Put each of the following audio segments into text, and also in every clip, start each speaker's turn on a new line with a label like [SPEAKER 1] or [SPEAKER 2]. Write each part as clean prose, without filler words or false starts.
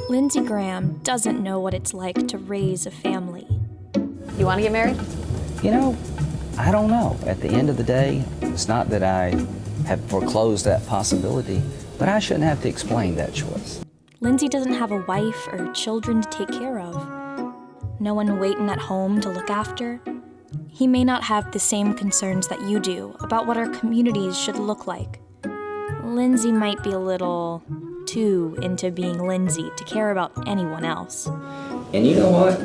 [SPEAKER 1] Lindsey Graham doesn't know what it's like to raise a family.
[SPEAKER 2] You want to get married?
[SPEAKER 3] You know, I don't know. At the end of the day, it's not that I have foreclosed that possibility, but I shouldn't have to explain that choice.
[SPEAKER 1] Lindsey doesn't have a wife or children to take care of. No one waiting at home to look after. He may not have the same concerns that you do about what our communities should look like. Lindsey might be a little too into being Lindsey to care about anyone else.
[SPEAKER 3] And you know what?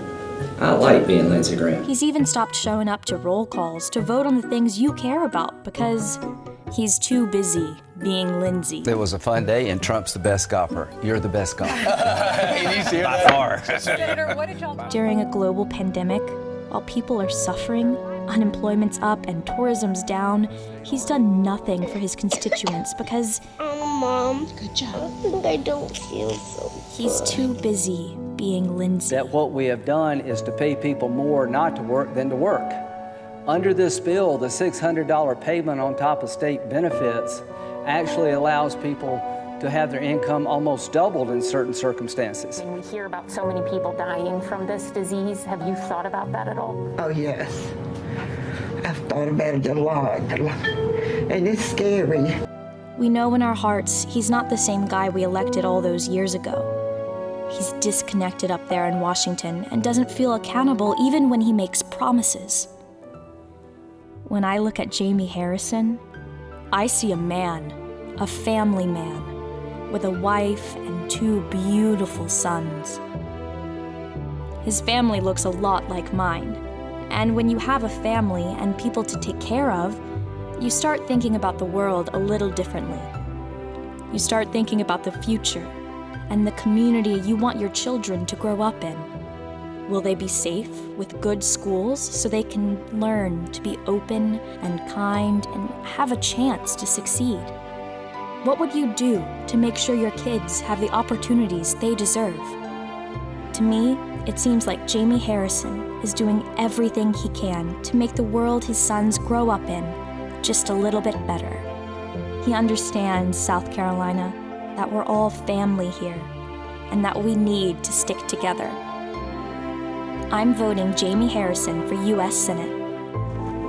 [SPEAKER 3] I like being Lindsey Graham.
[SPEAKER 1] He's even stopped showing up to roll calls to vote on the things you care about because he's too busy being Lindsey.
[SPEAKER 4] It was a fun day, and Trump's the best golfer. You're the best golfer.
[SPEAKER 5] By far.
[SPEAKER 2] Senator, what did y'all do?
[SPEAKER 1] During a global pandemic, while people are suffering, unemployment's up and tourism's down, he's done nothing for his constituents because
[SPEAKER 6] Mom, good job. I think I don't feel so
[SPEAKER 1] he's too busy being Lindsey.
[SPEAKER 7] That what we have done is to pay people more not to work than to work. Under this bill, the $600 payment on top of state benefits actually allows people to have their income almost doubled in certain circumstances.
[SPEAKER 8] When we hear about so many people dying from this disease, have you thought about that at all?
[SPEAKER 9] Oh, yes. I've thought about it a lot, and it's scary.
[SPEAKER 1] We know in our hearts he's not the same guy we elected all those years ago. He's disconnected up there in Washington and doesn't feel accountable even when he makes promises. When I look at Jamie Harrison, I see a man, a family man, with a wife and 2 beautiful sons. His family looks a lot like mine, and when you have a family and people to take care of, you start thinking about the world a little differently. You start thinking about the future and the community you want your children to grow up in. Will they be safe with good schools so they can learn to be open and kind and have a chance to succeed? What would you do to make sure your kids have the opportunities they deserve? To me, it seems like Jamie Harrison is doing everything he can to make the world his sons grow up in just a little bit better. He understands, South Carolina, that we're all family here and that we need to stick together. I'm voting Jamie Harrison for U.S. Senate.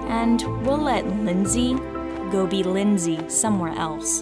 [SPEAKER 1] And we'll let Lindsey go be Lindsey somewhere else.